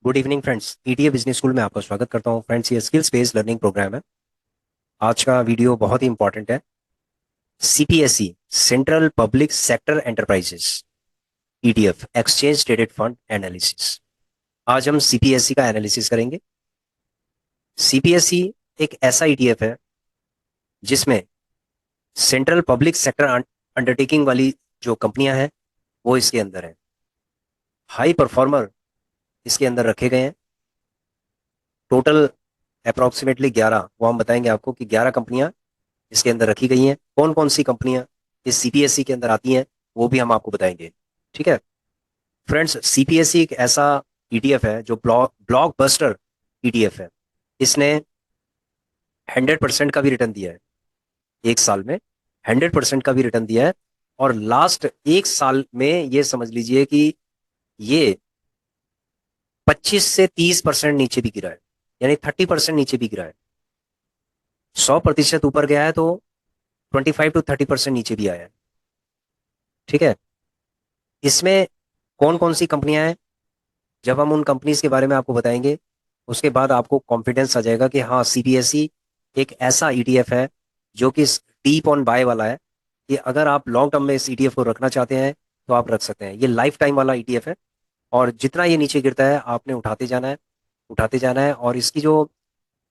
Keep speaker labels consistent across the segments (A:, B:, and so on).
A: Good evening friends. ETA business school में आपका स्वागत करता हूं फ्रेंड्स। ये स्किल्स बेस्ड लर्निंग प्रोग्राम है। आज का वीडियो बहुत ही इंपॉर्टेंट है। CPSE, central public sector enterprises, ETF, exchange traded fund analysis. आज हम सीपीएसई का एनालिसिस करेंगे। सीपीएसई एक ऐसा ईटीएफ है जिसमें सेंट्रल पब्लिक सेक्टर अंडरटेकिंग वाली जो कंपनियां हैं वो इसके अंदर है। हाई परफॉर्मर इसके अंदर रखे गए हैं। टोटल अप्रोक्सीमेटली 11, वो हम बताएंगे आपको कि 11 कंपनियां इसके अंदर रखी गई हैं। कौन कौन सी कंपनियां इस सीपीएसई के अंदर आती हैं वो भी हम आपको बताएंगे। ठीक है फ्रेंड्स, सीपीएसई एक ऐसा ईटीएफ है जो ब्लॉकबस्टर ईटीएफ है। इसने 100% का भी रिटर्न दिया है एक साल में। 100% का भी रिटर्न दिया है। और लास्ट एक साल में ये समझ लीजिए कि ये 25 से 30% नीचे भी गिरा है, यानी 30% नीचे भी गिरा है। 100% ऊपर गया है तो 25 to 30% नीचे भी आया है। ठीक है, इसमें कौन कौन सी कंपनियां हैं जब हम उन कंपनीज के बारे में आपको बताएंगे उसके बाद आपको कॉन्फिडेंस आ जाएगा कि हाँ, सीबीएसई एक ऐसा ईटीएफ है जो कि डीप ऑन बाय वाला है, कि अगर आप लॉन्ग टर्म में इस ईटीएफ को रखना चाहते हैं तो आप रख सकते हैं। ये लाइफ टाइम वाला ईटीएफ है और जितना ये नीचे गिरता है आपने उठाते जाना है, उठाते जाना है। और इसकी जो,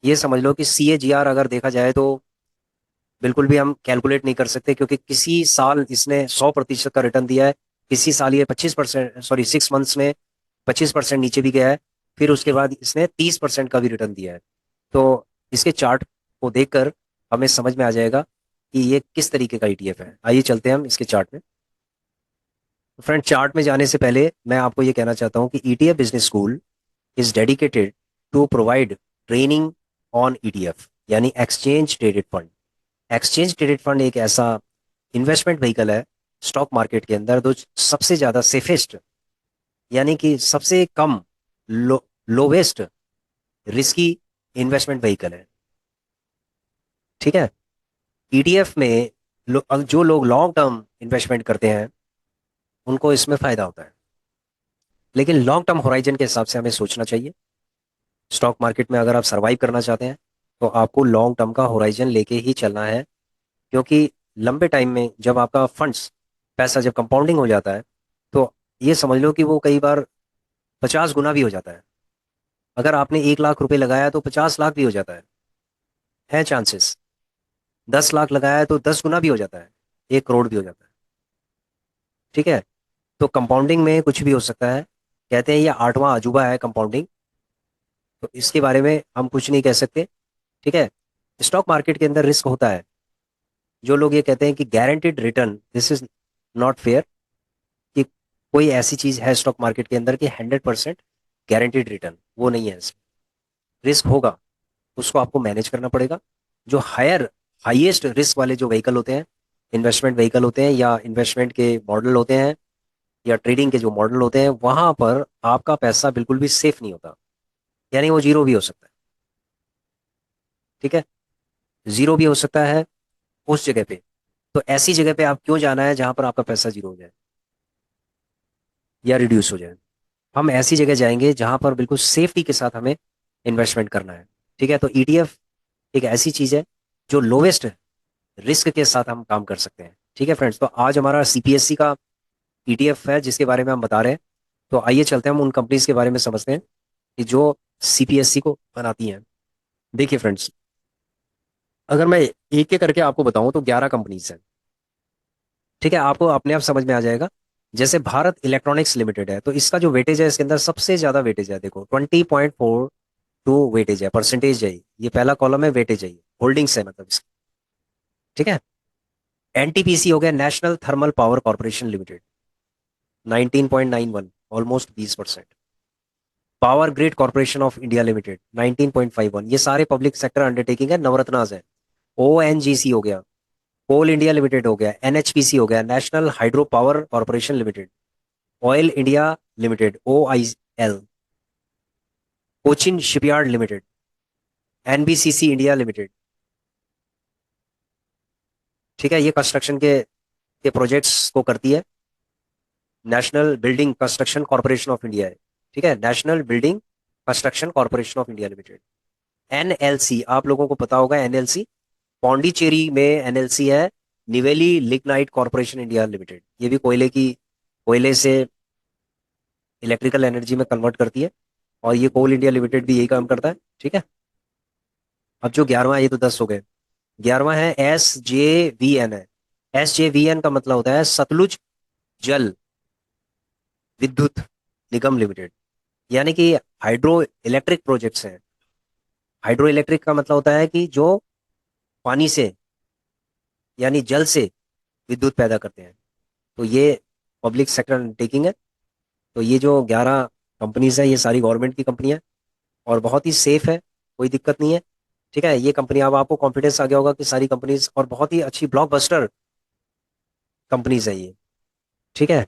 A: ये समझ लो कि सीएजीआर अगर देखा जाए तो बिल्कुल भी हम कैलकुलेट नहीं कर सकते, क्योंकि किसी साल इसने 100% का रिटर्न दिया है, किसी साल ये 25%, सॉरी 6 मंथ्स में 25% नीचे भी गया है, फिर उसके बाद इसने 30% का भी रिटर्न दिया है। तो इसके चार्ट को देखकर हमें समझ में आ जाएगा कि ये किस तरीके का ईटीएफ है। आइए चलते हैं हम इसके चार्ट में। फ्रेंड, चार्ट में जाने से पहले मैं आपको ये कहना चाहता हूँ कि ETF business school is dedicated to provide training on ETF, यानी exchange traded fund. Exchange traded fund एक ऐसा इन्वेस्टमेंट व्हीकल है स्टॉक मार्केट के अंदर जो सबसे ज्यादा सेफेस्ट, यानी कि सबसे कम लोवेस्ट रिस्की इन्वेस्टमेंट व्हीकल है। ठीक है, ईटीएफ में जो लोग लॉन्ग टर्म इन्वेस्टमेंट करते हैं उनको इसमें फायदा होता है, लेकिन लॉन्ग टर्म होराइजन के हिसाब से हमें सोचना चाहिए। स्टॉक मार्केट में अगर आप सर्वाइव करना चाहते हैं तो आपको लॉन्ग टर्म का होराइजन लेके ही चलना है, क्योंकि लंबे टाइम में जब आपका फंड्स, पैसा जब कंपाउंडिंग हो जाता है तो ये समझ लो कि वो कई बार 50 गुना भी हो जाता है। अगर आपने 1 लाख रुपए लगाया तो 50 लाख भी हो जाता है चांसेस। 10 लाख लगाया है तो 10 गुना भी हो जाता है, 1 करोड़ भी हो जाता है। ठीक है, तो कंपाउंडिंग में कुछ भी हो सकता है। कहते हैं ये आठवां अजूबा है कंपाउंडिंग, तो इसके बारे में हम कुछ नहीं कह सकते। ठीक है, स्टॉक मार्केट के अंदर रिस्क होता है। जो लोग ये कहते हैं कि guaranteed return, this is not fair, कि कोई ऐसी चीज है स्टॉक मार्केट के अंदर कि 100% गारंटीड रिटर्न, वो नहीं है। रिस्क होगा, उसको आपको मैनेज करना पड़ेगा। जो हाईएस्ट रिस्क वाले जो व्हीकल होते हैं, इन्वेस्टमेंट व्हीकल होते हैं या इन्वेस्टमेंट के मॉडल होते हैं या ट्रेडिंग के जो मॉडल होते हैं, वहां पर आपका पैसा बिल्कुल भी सेफ नहीं होता, यानी वो जीरो भी हो सकता है। ठीक है, जीरो भी हो सकता है उस जगह पे। तो ऐसी जगह पे आप क्यों जाना है जहां पर आपका पैसा जीरो हो जाए या रिड्यूस हो जाए। हम ऐसी जगह जाएंगे जहां पर बिल्कुल सेफ्टी के साथ हमें इन्वेस्टमेंट करना है। ठीक है, तो ईटीएफ एक ऐसी चीज है जो लोवेस्ट रिस्क के साथ हम काम कर सकते हैं। ठीक है फ्रेंड्स, तो आज हमारा सीपीएससी का ईटीएफ है जिसके बारे में हम बता रहे हैं। तो आइए चलते हैं, हम उन कंपनीज के बारे में समझते हैं कि जो सीपीएससी को बनाती हैं। देखिए फ्रेंड्स, अगर मैं एक एक करके आपको बताऊं तो 11 कंपनीज हैं। ठीक है, आपको अपने आप समझ में आ जाएगा। जैसे भारत इलेक्ट्रॉनिक्स लिमिटेड है तो इसका जो वेटेज है, इसके अंदर सबसे ज्यादा वेटेज है। देखो 20.42 वेटेज है, परसेंटेज है। ये पहला कॉलम है, वेटेज है, होल्डिंग्स है मतलब इसकी। ठीक है, एनटीपीसी हो गया, national thermal power corporation limited, 19.91, almost 20%। Power grid corporation of India limited 19.51। ये सारे पब्लिक सेक्टर अंडरटेकिंग है, नवरत्नाज है। ओएनजीसी हो गया, कोल इंडिया लिमिटेड हो गया, एनएचपीसी हो गया, national hydro power corporation limited, oil India limited OIL, Cochin shipyard limited, NBCC India limited. ठीक है, ये कंस्ट्रक्शन के प्रोजेक्ट्स को करती है। National building construction corporation of India है। ठीक है, national building construction corporation of India limited. NLC आप लोगों को पता होगा, एनएलसी पौंडीचेरी में एनएलसी है, Neyveli lignite corporation India limited. ये भी कोयले से इलेक्ट्रिकल एनर्जी में कन्वर्ट करती है, और ये कोल इंडिया लिमिटेड भी यही काम करता है। ठीक है। अब जो 11वां है, ये तो 10 हो गए। 11वां है SJVN है। SJVN का मतलब होता है सतलुज जल विद्युत निगम लिमिटेड। यानी कि हाइड्रो इलेक्ट्रिक प्रोजेक्ट्स हैं। हाइड्रो इलेक्ट्रिक का मतलब होता है कि जो पानी से यानी जल से विद्युत पैदा करते हैं। तो ये पब्लिक सेक्टर अंडरटेकिंग है। तो ये जो 11 कंपनीज है, ये सारी गवर्नमेंट की कंपनी है, और बहुत ही सेफ है, कोई दिक्कत नहीं है। ठीक है। ये कंपनी, अब आपको कॉन्फिडेंस आ गया होगा कि सारी कंपनीज और बहुत ही अच्छी ब्लॉकबस्टर कंपनीज है ये। ठीक है।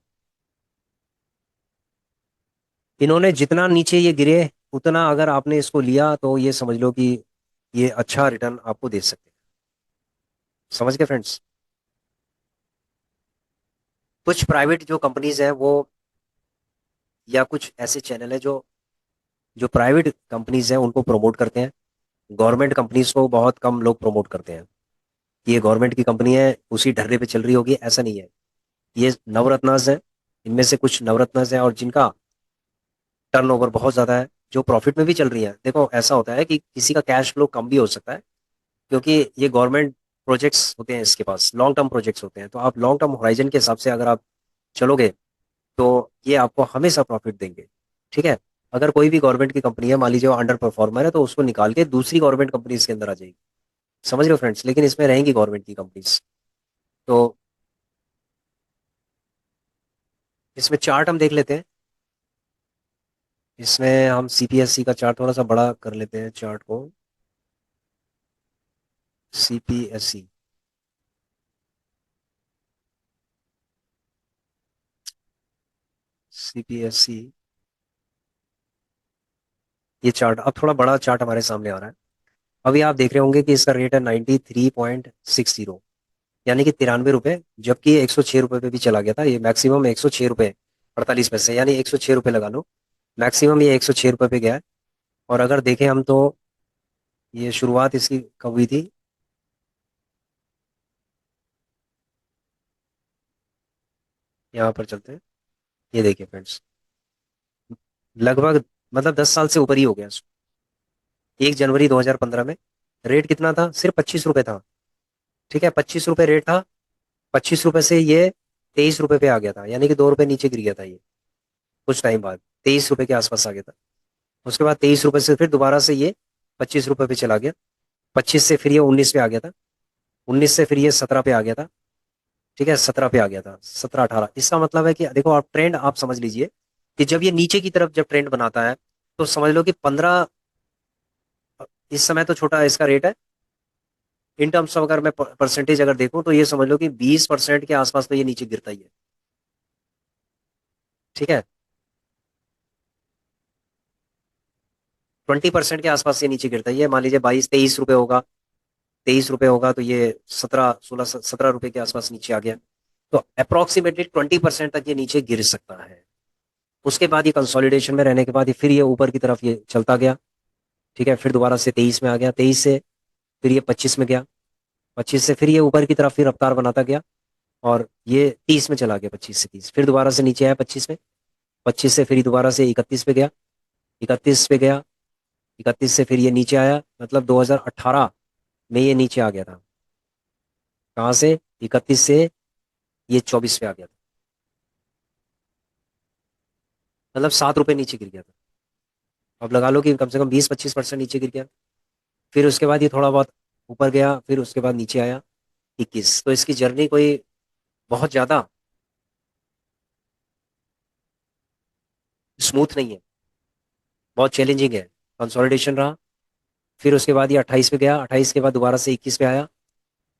A: इन्होंने जितना नीचे ये गिरे, उतना अगर आपने इसको लिया तो ये समझ लो कि ये अच्छा रिटर्न आपको दे सकते हैं। समझ गए फ्रेंड्स। कुछ प्राइवेट जो कंपनीज हैं वो, या कुछ ऐसे चैनल है जो जो प्राइवेट कंपनीज हैं उनको प्रमोट करते हैं। गवर्नमेंट कंपनीज को बहुत कम लोग प्रमोट करते हैं कि ये गवर्नमेंट की कंपनी है, उसी ढर्रे पे चल रही होगी, ऐसा नहीं है। ये नवरत्नास है। इनमें से कुछ नवरत्नास है और जिनका टर्नओवर बहुत ज्यादा है, जो प्रॉफिट में भी चल रही है। देखो ऐसा होता है कि किसी का कैश फ्लो कम भी हो सकता है, क्योंकि ये गवर्नमेंट प्रोजेक्ट्स होते हैं, इसके पास लॉन्ग टर्म प्रोजेक्ट्स होते हैं। तो आप लॉन्ग टर्म होराइजन के हिसाब से अगर आप चलोगे, तो ये आपको हमेशा प्रॉफिट देंगे। ठीक है। अगर कोई भी गवर्नमेंट की कंपनी है, मान लीजिए वो अंडर परफॉर्मर है, तो उसको निकाल के दूसरी गवर्नमेंट कंपनी इसके अंदर आ जाएगी। समझ रहे हो फ्रेंड्स, लेकिन इसमें रहेंगी गवर्नमेंट की कंपनीज। तो इसमें चार्ट हम देख लेते हैं। इसमें हम CPSC का चार्ट थोड़ा सा बड़ा कर लेते हैं चार्ट को। CPSC, CPSC, ये चार्ट अब थोड़ा बड़ा चार्ट हमारे सामने आ रहा है। अभी आप देख रहे होंगे कि इसका रेट है 93.60, यानी कि 93 रुपये, जबकि ये 106 रुपये पे भी चला गया था। ये मैक्सिमम 106 रुपये 48 पैसे, यानी 106 रुपये लगा लो। मैक्सिमम ये 106 रुपये पे गया है। और अगर देखें हम तो ये शुरुआत इसकी कब हुई थी, यहाँ पर चलते हैं। ये देखिए फ्रेंड्स, लगभग मतलब 10 साल से ऊपर ही हो गया। 1 जनवरी 2015 में रेट कितना था? सिर्फ 25 रुपये था। ठीक है, 25 रुपये रेट था। 25 रुपये से ये 23 रुपये पे आ गया था, यानी कि 2 रुपये नीचे गिर गया था ये। कुछ टाइम बाद 23 रुपये के आसपास आ गया था। उसके बाद 23 रुपये से फिर दोबारा से ये 25 रुपये पे चला गया। 25 से फिर ये 19 पे आ गया था। 19 से फिर ये 17 पे आ गया था। ठीक है, 17 पे आ गया था, 17 18। इसका मतलब है कि देखो, आप ट्रेंड आप समझ लीजिए कि जब ये नीचे की तरफ जब ट्रेंड बनाता है, तो समझ लो कि 15, इस समय तो छोटा इसका रेट है। इन टर्म्स ऑफ अगर मैं परसेंटेज अगर देखूं, तो ये समझ लो कि 20% के आसपास तो ये नीचे गिरता ही है। ठीक है, 20% के आसपास ये नीचे गिरता ही है। मान लीजिए 22 23 रुपये होगा, 23 रुपये होगा, तो ये 17 16 17 रुपये के आसपास नीचे आ गया। तो अप्रोक्सीमेटली 20% तक ये नीचे गिर सकता है। उसके बाद ये कंसोलिडेशन में रहने के बाद ये फिर ये ऊपर की तरफ ये चलता गया। ठीक है, फिर दोबारा से 23 में आ गया, 23 से फिर ये 25 में गया, 25 से फिर ये ऊपर की तरफ फिर रफ्तार बनाता गया, और ये 30 में चला गया, 25 से 30, फिर दोबारा से नीचे आया 25 में, 25 से फिर दोबारा से 31 पे गया, 31 पे गया, 31 से फिर ये नीचे आया, मतलब 2018 में ये नीचे आ गया था। कहाँ से? 31 से ये 24 पे आ गया था, मतलब 7 रुपये नीचे गिर गया था। अब लगा लो कि कम से कम 20 25% नीचे गिर गया। फिर उसके बाद ये थोड़ा बहुत ऊपर गया, फिर उसके बाद नीचे आया 21। तो इसकी जर्नी कोई बहुत ज़्यादा स्मूथ नहीं है, बहुत चैलेंजिंग है। कंसोलिडेशन रहा, फिर उसके बाद ये 28 पे गया, 28 के बाद दोबारा से 21 पे आया,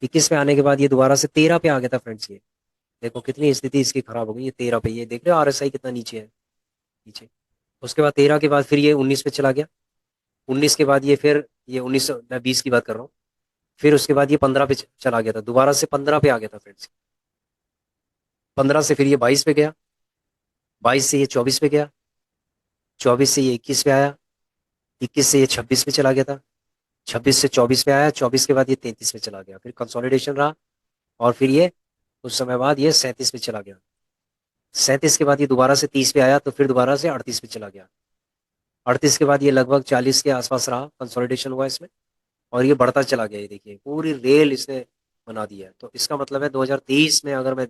A: 21 पे आने के बाद ये दोबारा से 13 पे आ गया था फ्रेंड्स। ये देखो कितनी स्थिति इसकी खराब हो गई। ये 13 पे, ये देख रहे हो RSI कितना नीचे है, नीचे। उसके बाद 13 के बाद फिर ये 19 पे चला गया। 19 के बाद ये फिर ये 19, मैं 20 की बात कर रहा हूँ। फिर उसके बाद ये 15 पे चला गया था, दोबारा से 15 पे आ गया था फ्रेंड्स। 15 से फिर ये 22 पे गया, 22 से ये 24 पे गया, 24 से ये 21 पे आया, 21 से ये 26 पे चला गया था, 26 से 24 पे आया, 24 के बाद ये 33 पे चला गया, फिर कंसोलिडेशन रहा, और फिर ये कुछ समय बाद ये 37 पे चला गया, 37 के बाद ये दोबारा से 30 पे आया, तो फिर दोबारा से 38 पे चला गया, 38 के बाद ये लगभग 40 के आसपास रहा, कंसोलिडेशन हुआ इसमें, और ये बढ़ता चला गया। ये देखिए पूरी रेल इसने बना दी है। तो इसका मतलब है 2023 में अगर मैं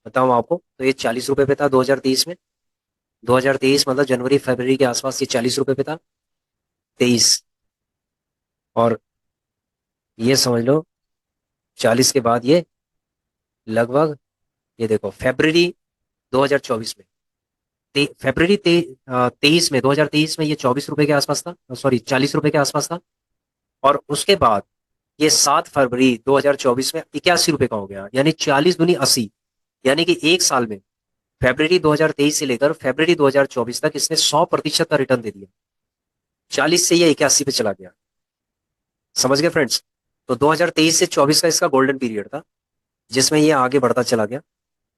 A: बताऊं आपको, तो ये 40 रुपए पे था 2023 में। 2023 मतलब जनवरी फरवरी के आसपास ये 40 रुपए पे था, 23, और ये समझ लो 40 के बाद ये लगभग, ये देखो फरवरी 2024 में, फरवरी 23 में, 2023 में ये 24 रुपए के आसपास था, सॉरी 40 रुपए के आसपास था। और उसके बाद ये 7 फरवरी 2024 में 81 रुपए का हो गया, यानी 40 दूनी 80, यानी कि एक साल में फरवरी 2023 से लेकर फरवरी 2024 तक इसने 100% का रिटर्न दे दिया। 40 से ये 81 पे चला गया। समझ गए फ्रेंड्स? तो 2023 से 24 का इसका गोल्डन पीरियड था, जिसमें ये आगे बढ़ता चला गया।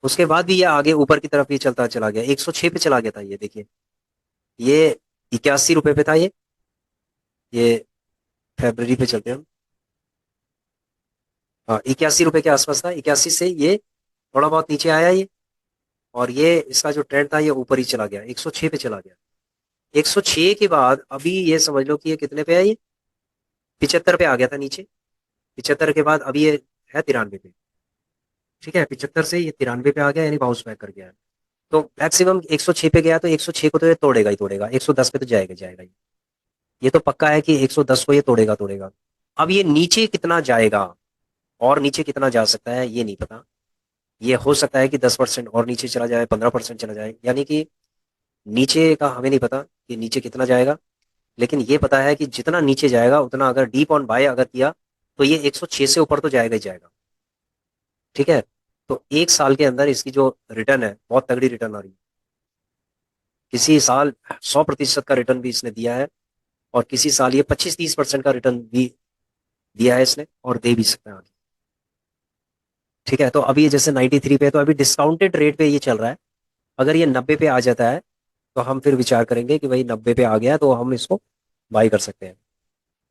A: उसके बाद भी ये आगे ऊपर की तरफ ये चलता चला गया, 106 पे चला गया था ये देखिए, ये 81 रुपए पे था ये फरवरी पे चलते हैं हम। हाँ, 81 रुपए के आसपास था, 81 से ये थोड़ा बहुत नीचे आया ये, और ये इसका जो ट्रेंड था ये ऊपर ही चला गया, 106 पे चला गया। 106 के बाद अभी ये समझ लो कि ये कितने पे है, ये 75 पे आ गया था नीचे। 75 के बाद अभी ये है 93 पे। ठीक है, 75 से ये 93 पे आ गया, यानी बाउंस बैक कर गया है। तो मैक्सिमम 106 पे गया, तो 106 को तो ये तोड़ेगा ही तोड़ेगा, 110 पे तो जाएगा जाएगा ये तो पक्का है कि 110 को ये तोड़ेगा तोड़ेगा। अब ये नीचे कितना जाएगा, और नीचे कितना जा सकता है ये नहीं पता। ये हो सकता है कि 10% और नीचे चला जाए, 15% चला जाए, यानी कि नीचे का हमें नहीं पता कि नीचे कितना जाएगा। लेकिन ये पता है कि जितना नीचे जाएगा उतना अगर डीप ऑन बाय अगर किया, तो ये 106 से ऊपर तो जाएगा ही जाएगा। ठीक है, तो एक साल के अंदर इसकी जो रिटर्न है बहुत तगड़ी रिटर्न आ रही है। किसी साल 100% का रिटर्न भी इसने दिया है, और किसी साल ये 25-30% का रिटर्न भी दिया है इसने, और दे भी सकता है आगे। ठीक है, तो अभी ये जैसे 93 पे है, तो अभी डिस्काउंटेड रेट पे ये चल रहा है। अगर ये 90 पे आ जाता है, तो हम फिर विचार करेंगे कि भाई 90 पे आ गया तो हम इसको बाई कर सकते हैं।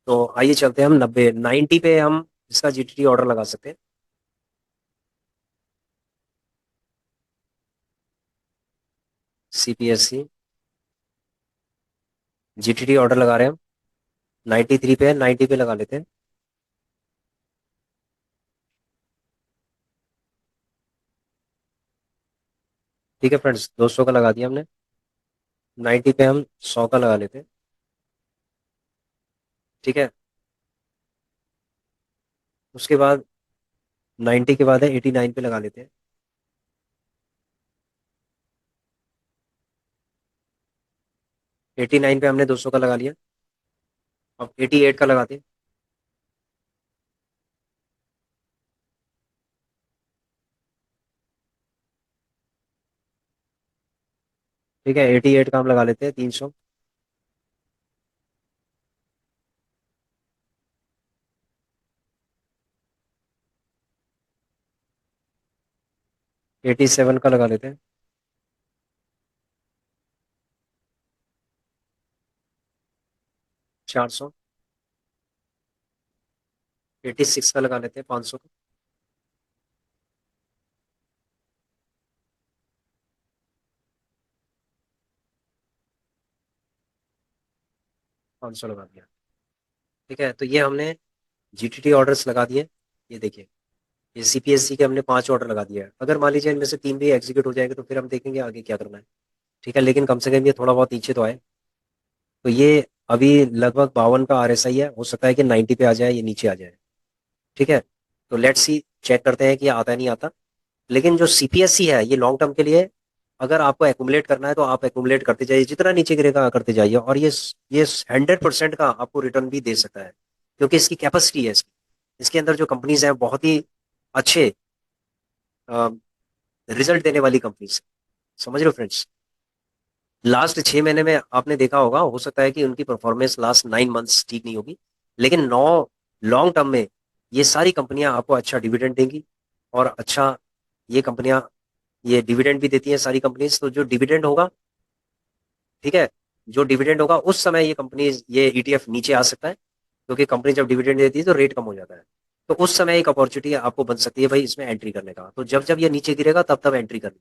A: तो आइए चलते हैं हम 90 पे हम इसका जीटीटी ऑर्डर लगा सकते हैं। सीपीएससी जीटीटी ऑर्डर लगा रहे हैं हम, 93 पे है, 90 पे लगा लेते हैं। ठीक है फ्रेंड्स, 200 का लगा दिया हमने, 90 पे हम 100 का लगा लेते हैं। ठीक है, उसके बाद 90 के बाद है 89 पे लगा लेते हैं। 89 पे हमने 200 का लगा लिया, अब 88 का लगाते हैं। ठीक है, 88 का हम लगा लेते हैं 300। 87 का लगा लेते हैं। 400। 86 का लगा लेते हैं 500 का। 500 लगा दिया। ठीक है, तो ये हमने जीटीटी ऑर्डर्स लगा दिए। ये देखिए, ये सीपीएससी के हमने 5 ऑर्डर लगा दिया है। अगर मान लीजिए इनमें से 3 भी एग्जीक्यूट हो जाएंगे, तो फिर हम देखेंगे आगे क्या करना है। ठीक है, लेकिन कम से कम ये थोड़ा बहुत नीचे तो आए। तो ये अभी लगभग 52 का आरएसआई है, हो सकता है कि 90 पे आ जाए, ये नीचे आ जाए। ठीक है, तो लेट्स सी, चेक करते हैं कि ये आता है नहीं आता। लेकिन जो सीपीएससी है ये लॉन्ग टर्म के लिए, अगर आपको एक्यूमुलेट करना है तो आप एक्यूमुलेट करते जाइए, जितना नीचे गिरेगा करते जाइए, और ये 100% का आपको रिटर्न भी दे सकता है, क्योंकि इसकी कैपेसिटी है। इसके अंदर जो कंपनीज हैं बहुत ही अच्छे रिजल्ट देने वाली कंपनीज। समझ रहे हो फ्रेंड्स? लास्ट 6 महीने में आपने देखा होगा, हो सकता है कि उनकी परफॉर्मेंस लास्ट 9 मंथ्स ठीक नहीं होगी, लेकिन लॉन्ग टर्म में ये सारी कंपनियां आपको अच्छा डिविडेंड देंगी, और अच्छा, ये कंपनियां ये डिविडेंड भी देती हैं सारी कंपनीज, तो जो डिविडेंड होगा, ठीक है, जो डिविडेंड होगा उस समय ये कंपनी, ये ईटीएफ नीचे आ सकता है, क्योंकि कंपनी जब डिविडेंड देती है तो रेट कम हो जाता है। तो उस समय एक अपॉर्चुनिटी आपको बन सकती है भाई इसमें एंट्री करने का। तो जब जब ये नीचे गिरेगा तब तब एंट्री करनी।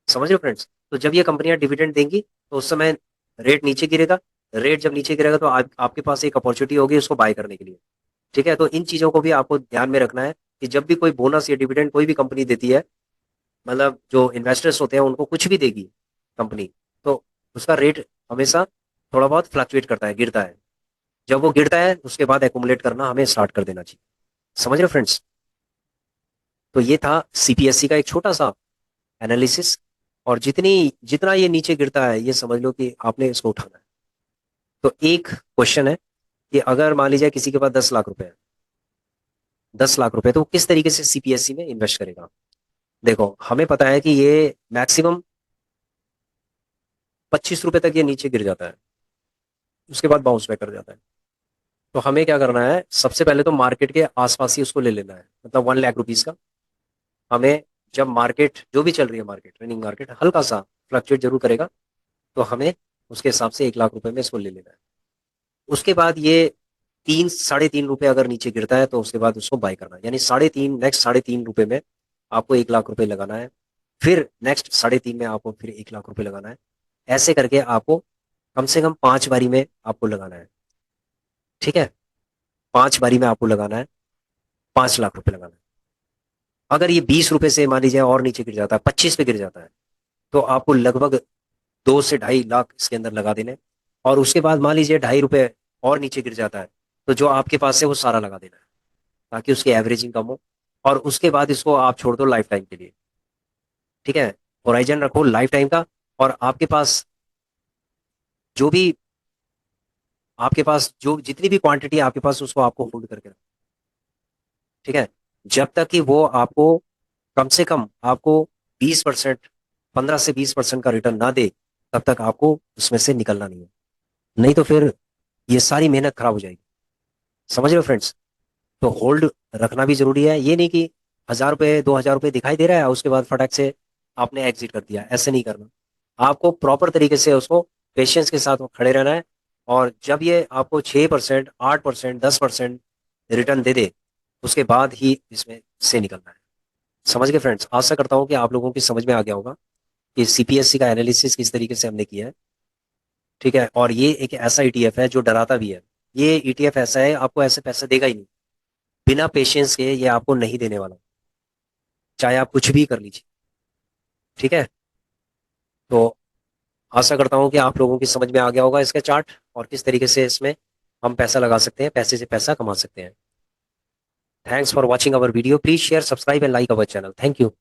A: समझ रहे हो फ्रेंड्स? तो जब ये कंपनियां डिविडेंड देंगी तो उस समय रेट नीचे गिरेगा। रेट जब नीचे गिरेगा तो आपके पास एक अपॉर्चुनिटी होगी उसको बाय करने के लिए। ठीक है, तो इन चीजों को भी आपको ध्यान में रखना है कि जब भी कोई बोनस या डिविडेंड कोई भी कंपनी देती है, मतलब जो इन्वेस्टर्स होते हैं उनको कुछ भी देगी कंपनी, तो उसका रेट हमेशा थोड़ा बहुत फ्लक्चुएट करता है, गिरता है। जब वो गिरता है उसके बाद एकुमुलेट करना हमें स्टार्ट कर देना चाहिए। समझ रहे हो फ्रेंड्स? तो ये था सीपीएससी का एक छोटा सा एनालिसिस। और जितनी जितना ये नीचे गिरता है ये समझ लो कि आपने इसको उठाना है। तो एक क्वेश्चन है कि अगर मान लीजिए किसी के पास 10 लाख रुपए है, 10 लाख रुपए, तो वो किस तरीके से सीपीएससी में इन्वेस्ट करेगा? देखो हमें पता है कि ये मैक्सिमम 25 रुपए तक ये नीचे गिर जाता है, उसके बाद बाउंस बैक कर जाता है। तो हमें क्या करना है, सबसे पहले तो मार्केट के आसपास ही उसको ले लेना है, मतलब 1 लाख रुपीज का। हमें जब मार्केट जो भी चल रही है, मार्केट रनिंग मार्केट हल्का सा फ्लक्चुएट जरूर करेगा, तो हमें उसके हिसाब से 1 लाख रुपए में इसको ले लेना है। उसके बाद ये 3 साढ़े 3 रुपए अगर नीचे गिरता है तो उसके बाद उसको बाय करना है, यानी 3.5, नेक्स्ट 3.5 रुपए में आपको 1 लाख रुपए लगाना है। फिर नेक्स्ट 3.5 में आपको फिर 1 लाख रुपए लगाना है। ऐसे करके आपको कम से कम 5 बारी में आपको लगाना है। ठीक है, 5 बारी में आपको लगाना है, 5 लाख रुपए लगाना है। अगर ये 20 रुपए से मान लीजिए और नीचे गिर जाता है, 25 पे गिर जाता है, तो आपको लगभग 2 से 2.5 लाख इसके अंदर लगा देने। और उसके बाद मान लीजिए 2.5 रुपए और नीचे गिर जाता है, तो जो आपके पास है वो सारा लगा देना है, ताकि उसकी एवरेजिंग कम हो। और उसके बाद इसको आप छोड़ दो लाइफ टाइम के लिए। ठीक है, होराइजन रखो लाइफ टाइम का। और जो भी आपके पास जो जितनी भी क्वांटिटी है आपके पास, उसको आपको होल्ड करके रखो। ठीक है, जब तक कि वो आपको कम से कम आपको 20%, 15 से 20% का रिटर्न ना दे, तब तक आपको उसमें से निकलना नहीं है। नहीं तो फिर ये सारी मेहनत खराब हो जाएगी। समझ रहे हो फ्रेंड्स? तो होल्ड रखना भी जरूरी है। ये नहीं कि 1,000 रुपए 2,000 रुपए दिखाई दे रहा है उसके बाद फटाक से आपने एग्जिट कर दिया, ऐसे नहीं करना। आपको प्रॉपर तरीके से उसको पेशेंस के साथ खड़े रहना है। और जब ये आपको 6%, 8%, 10% रिटर्न दे दे, उसके बाद ही इसमें से निकलना है। समझ गए फ्रेंड्स? आशा करता हूँ कि आप लोगों की समझ में आ गया होगा कि सीपीएससी का एनालिसिस किस तरीके से हमने किया है। ठीक है, और ये एक ऐसा ईटीएफ है जो डराता भी है। ये ईटीएफ ऐसा है, आपको ऐसे पैसे देगा ही नहीं, बिना पेशेंस के ये आपको नहीं देने वाला, चाहे आप कुछ भी कर लीजिए। ठीक है, तो आशा करता हूँ कि आप लोगों की समझ में आ गया होगा इसका चार्ट, और किस तरीके से इसमें हम पैसा लगा सकते हैं, पैसे से पैसा कमा सकते हैं। Thanks for watching our video, please share, subscribe and like our channel. Thank you.